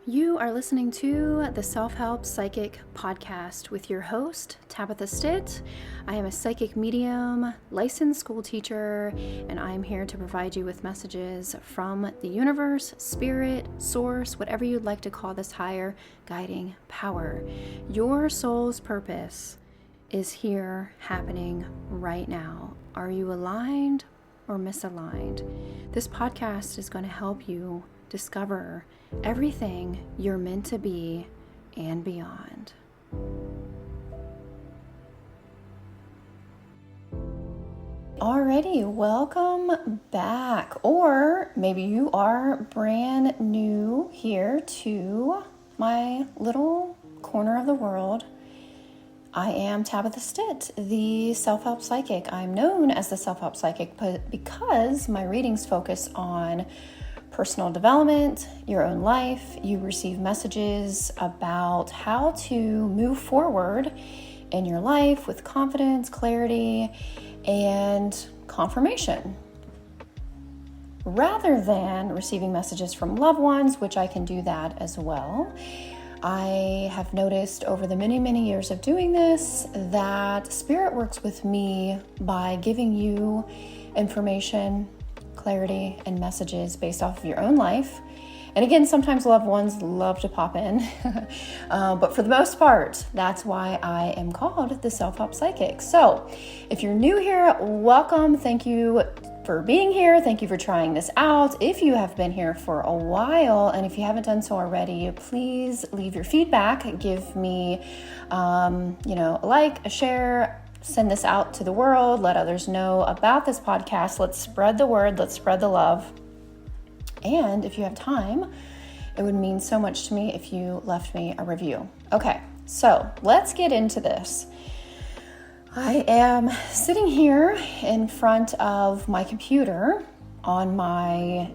You are listening to the Self-Help Psychic Podcast with your host, Tabitha Stitt. I am a psychic medium, licensed school teacher, and I am here to provide you with messages from the universe, spirit, source, whatever you'd like to call this higher guiding power. Your soul's purpose is here happening right now. Are you aligned or misaligned? This podcast is going to help you discover everything you're meant to be and beyond. Alrighty, welcome back. Or maybe you are brand new here to my little corner of the world. I am Tabitha Stitt, the Self-Help Psychic. I'm known as the Self-Help Psychic because my readings focus on personal development, your own life. You receive messages about how to move forward in your life with confidence, clarity, and confirmation, rather than receiving messages from loved ones, which I can do that as well. I have noticed over the many years of doing this that Spirit works with me by giving you information, clarity, and messages based off of your own life. And again, sometimes loved ones love to pop in, but for the most part, that's why I am called the Self-Help Psychic. So if you're new here, welcome. Thank you for being here. Thank you for trying this out. If you have been here for a while, and if you haven't done so already, please leave your feedback. Give me, a like, a share. Send this out to the world. Let others know about this podcast. Let's spread the word. Let's spread the love. And if you have time, it would mean so much to me if you left me a review. Okay, so let's get into this. I am sitting here in front of my computer on my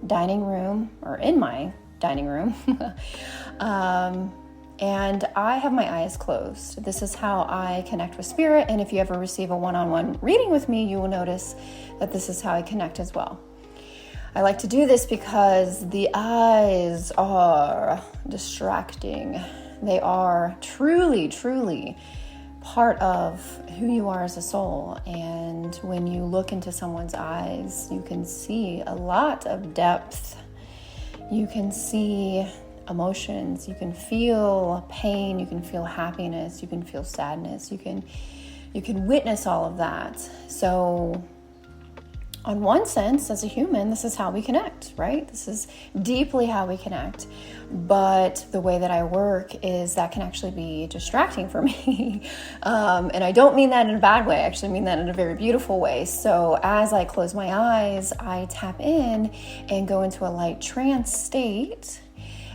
dining room, or in my dining room. And I have my eyes closed. This is how I connect with Spirit. And if you ever receive a one-on-one reading with me, you will notice that this is how I connect as well. I like to do this because the eyes are distracting. They are truly part of who you are as a soul. And when you look into someone's eyes, you can see a lot of depth. You can see emotions, you can feel pain, you can feel happiness, you can feel sadness, you can witness all of that. So on one sense, as a human, this is how we connect, right? This is deeply how we connect. But the way that I work is that can actually be distracting for me. And I don't mean that in a bad way. I actually mean that in a very beautiful way. So as I close my eyes, I tap in and go into a light trance state,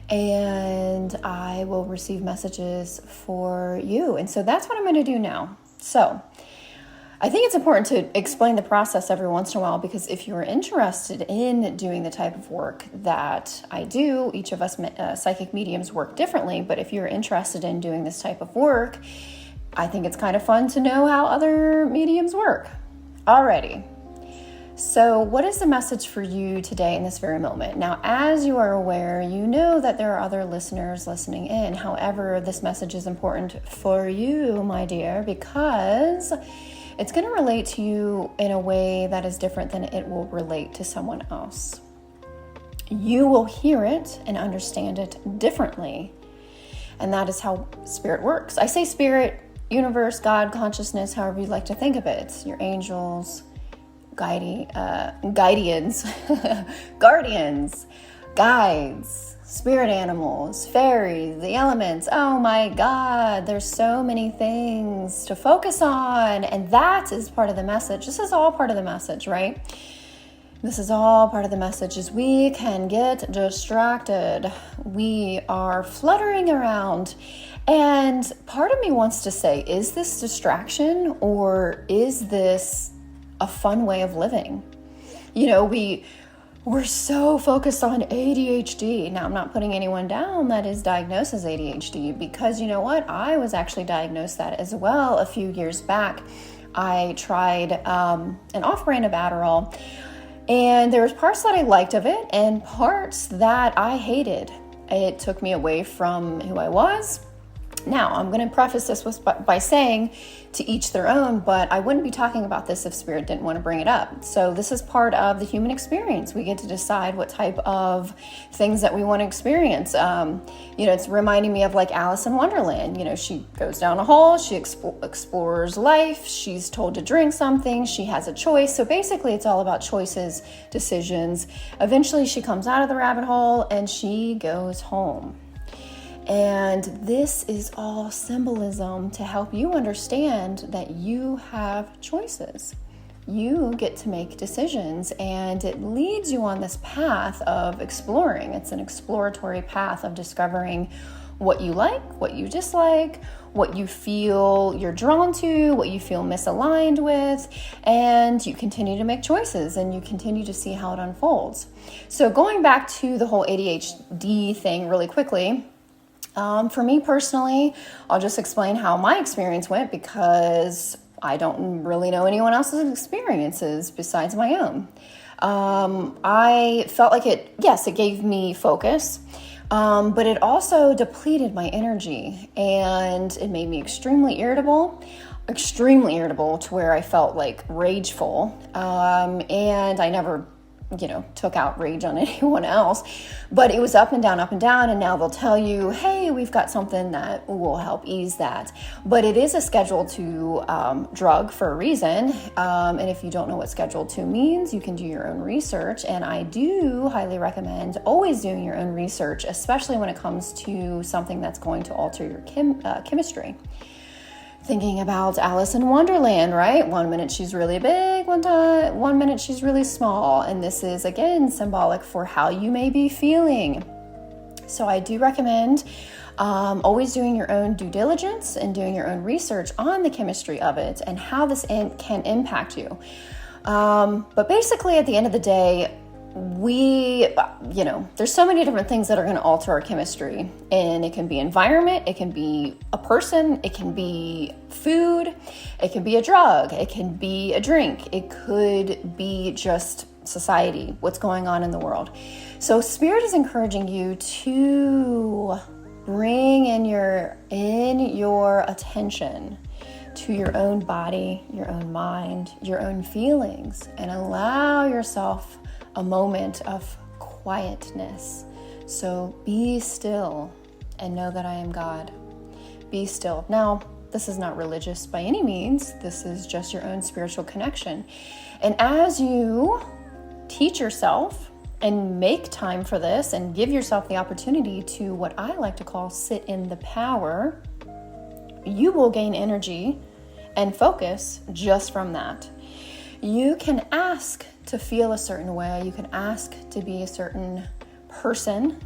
and I will receive messages for you. And so that's what I'm going to do now. So I think it's important to explain the process every once in a while, because if you're interested in doing the type of work that I do, each of us psychic mediums work differently, but if you're interested in doing this type of work, I think it's kind of fun to know how other mediums work. Alrighty. So what is the message for you today in this very moment? Now, as you are aware, you know that there are other listeners listening in. However, this message is important for you, my dear, because it's going to relate to you in a way that is different than it will relate to someone else. You will hear it and understand it differently. And that is how Spirit works. I say Spirit, universe, God, consciousness, however you'd like to think of it. Your angels, guardians, guides, spirit animals, fairies, the elements. Oh my God, there's so many things to focus on. And that is part of the message. This is all part of the message, right? This is all part of the message. Is we can get distracted. We are fluttering around. And part of me wants to say, is this distraction, or is this a fun way of living? You know, we're so focused on ADHD. Now, I'm not putting anyone down that is diagnosed as ADHD, because you know what? I was actually diagnosed that as well a few years back. I tried an off-brand of Adderall, and there was parts that I liked of it and parts that I hated. It took me away from who I was. Now, I'm going to preface this by saying to each their own, but I wouldn't be talking about this if Spirit didn't want to bring it up. So this is part of the human experience. We get to decide what type of things that we want to experience. It's reminding me of like Alice in Wonderland. She goes down a hole, she explores life, she's told to drink something, she has a choice. So basically it's all about choices, decisions. Eventually she comes out of the rabbit hole and she goes home. And this is all symbolism to help you understand that you have choices. You get to make decisions, and it leads you on this path of exploring. It's an exploratory path of discovering what you like, what you dislike, what you feel you're drawn to, what you feel misaligned with, and you continue to make choices and you continue to see how it unfolds. So going back to the whole ADHD thing really quickly, for me personally, I'll just explain how my experience went because I don't really know anyone else's experiences besides my own. I felt like it gave me focus, but it also depleted my energy and it made me extremely irritable to where I felt like rageful. And I never took out rage on anyone else, but it was up and down, and now they'll tell you, hey, we've got something that will help ease that. But it is a Schedule II drug for a reason, and if you don't know what Schedule II means, you can do your own research, and I do highly recommend always doing your own research, especially when it comes to something that's going to alter your chemistry. Thinking about Alice in Wonderland, right? 1 minute she's really big, 1 minute she's really small. And this is, again, symbolic for how you may be feeling. So I do recommend always doing your own due diligence and doing your own research on the chemistry of it and how this can impact you. But basically, at the end of the day, there's so many different things that are going to alter our chemistry, and it can be environment, it can be a person, it can be food, it can be a drug, it can be a drink, it could be just society, what's going on in the world. So Spirit is encouraging you to bring in your attention to your own body, your own mind, your own feelings, and allow yourself a moment of quietness. So be still and know that I am God. Be still. Now, this is not religious by any means. This is just your own spiritual connection. And as you teach yourself and make time for this and give yourself the opportunity to what I like to call sit in the power, you will gain energy and focus just from that. You can ask to feel a certain way. You can ask to be a certain person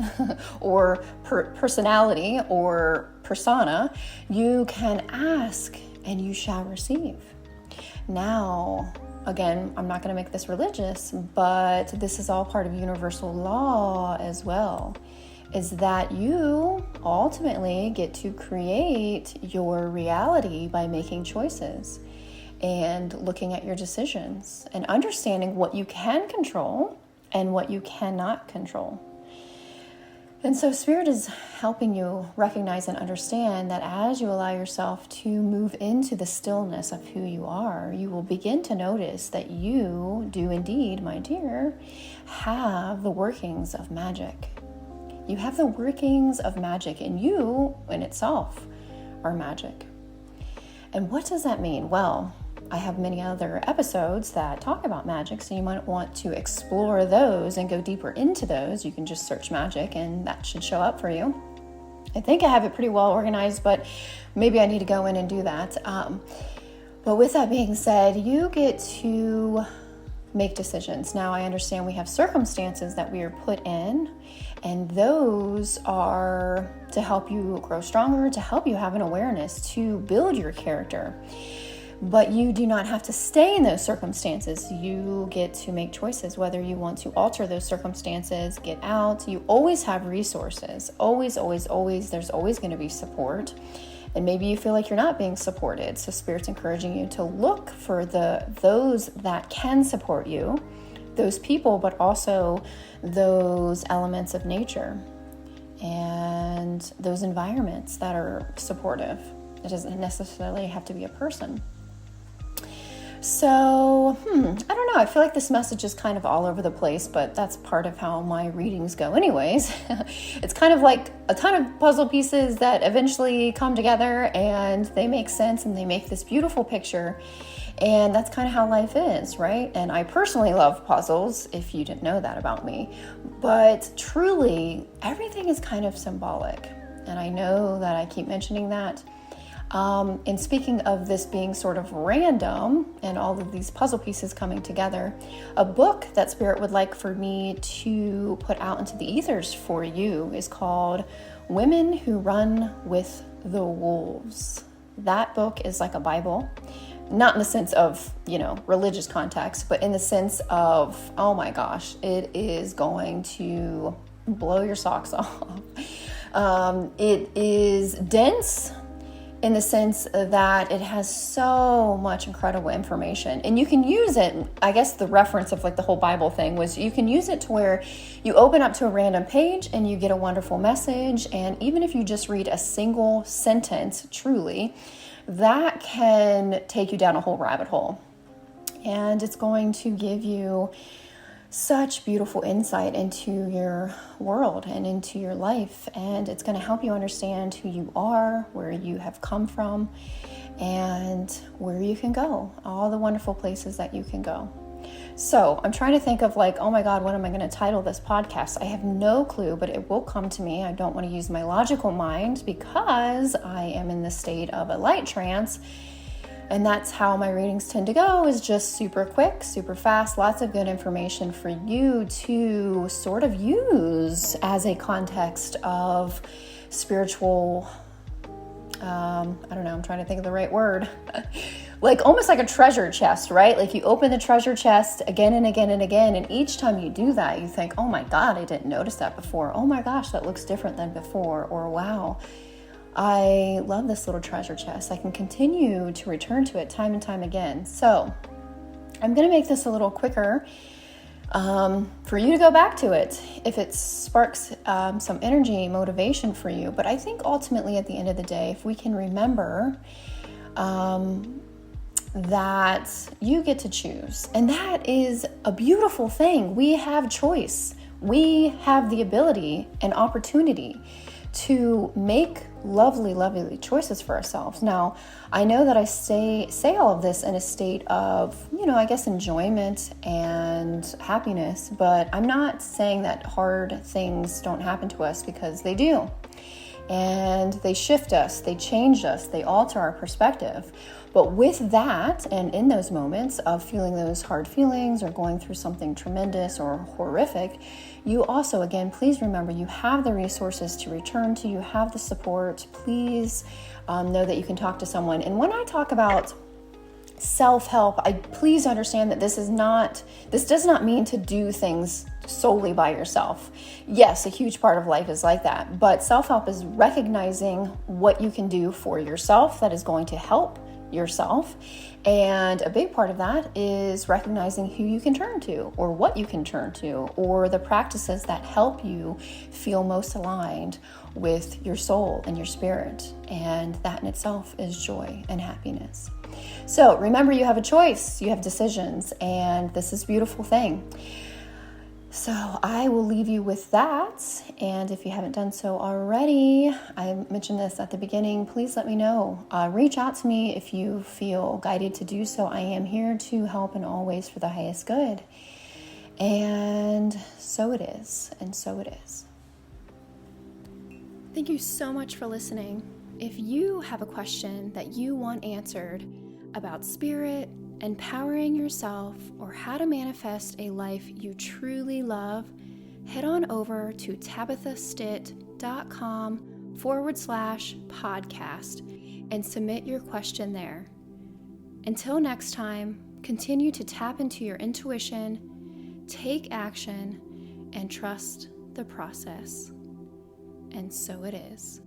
or personality or persona. You can ask and you shall receive. Now, again, I'm not going to make this religious, but this is all part of universal law as well, is that you ultimately get to create your reality by making choices and looking at your decisions and understanding what you can control and what you cannot control. And so Spirit is helping you recognize and understand that as you allow yourself to move into the stillness of who you are, you will begin to notice that you do indeed, my dear, have the workings of magic. You have the workings of magic, and you in itself are magic. And what does that mean? Well, I have many other episodes that talk about magic, so you might want to explore those and go deeper into those. You can just search magic and that should show up for you. I think I have it pretty well organized, but maybe I need to go in and do that. But with that being said, you get to make decisions. Now, I understand we have circumstances that we are put in, and those are to help you grow stronger, to help you have an awareness, to build your character. But you do not have to stay in those circumstances. You get to make choices, whether you want to alter those circumstances, get out. You always have resources. Always, always, always. There's always going to be support. And maybe you feel like you're not being supported. So Spirit's encouraging you to look for those that can support you, those people, but also those elements of nature. and those environments that are supportive. It doesn't necessarily have to be a person. So, I don't know. I feel like this message is kind of all over the place, but that's part of how my readings go anyways. It's kind of like a ton of puzzle pieces that eventually come together and they make sense and they make this beautiful picture. And that's kind of how life is, right? And I personally love puzzles, if you didn't know that about me. But truly, everything is kind of symbolic. And I know that I keep mentioning that. And speaking of this being sort of random and all of these puzzle pieces coming together, a book that Spirit would like for me to put out into the ethers for you is called Women Who Run with the Wolves. That book is like a Bible, not in the sense of, religious context, but in the sense of, oh my gosh, it is going to blow your socks off. It is dense, in the sense that it has so much incredible information, and you can use it. I guess the reference of like the whole Bible thing was you can use it to where you open up to a random page and you get a wonderful message. And even if you just read a single sentence, truly, that can take you down a whole rabbit hole. And it's going to give you such beautiful insight into your world and into your life. And it's going to help you understand who you are, where you have come from, and where you can go, all the wonderful places that you can go. So I'm trying to think of like, oh my God, what am I going to title this podcast? I have no clue, but it will come to me. I don't want to use my logical mind because I am in the state of a light trance. And that's how my readings tend to go, is just super quick, super fast, lots of good information for you to sort of use as a context of spiritual, I'm trying to think of the right word, like almost like a treasure chest, right? Like you open the treasure chest again and again and again, and each time you do that, you think, oh my God, I didn't notice that before. Oh my gosh, that looks different than before. Or wow, I love this little treasure chest. I can continue to return to it time and time again. So I'm going to make this a little quicker for you to go back to it if it sparks some energy, motivation for you. But I think ultimately at the end of the day, if we can remember that you get to choose, and that is a beautiful thing. We have choice. We have the ability and opportunity to make lovely, lovely choices for ourselves. Now, I know that I say all of this in a state of, I guess enjoyment and happiness, but I'm not saying that hard things don't happen to us, because they do. And they shift us, they change us, they alter our perspective. But with that, and in those moments of feeling those hard feelings or going through something tremendous or horrific, you also, again, please remember you have the resources to return to, you have the support. Please know that you can talk to someone. And when I talk about self-help, please understand that this does not mean to do things solely by yourself. Yes, a huge part of life is like that, but self-help is recognizing what you can do for yourself that is going to help yourself. And a big part of that is recognizing who you can turn to, or what you can turn to, or the practices that help you feel most aligned with your soul and your spirit. And that in itself is joy and happiness. So remember, you have a choice, you have decisions, and this is a beautiful thing. So I will leave you with that. And if you haven't done so already, I mentioned this at the beginning, please let me know. Reach out to me if you feel guided to do so. I am here to help and always for the highest good. And so it is. And so it is. Thank you so much for listening. If you have a question that you want answered about spirit, empowering yourself, or how to manifest a life you truly love, head on over to tabithastitt.com/podcast and submit your question there. Until next time, continue to tap into your intuition, take action, and trust the process. And so it is.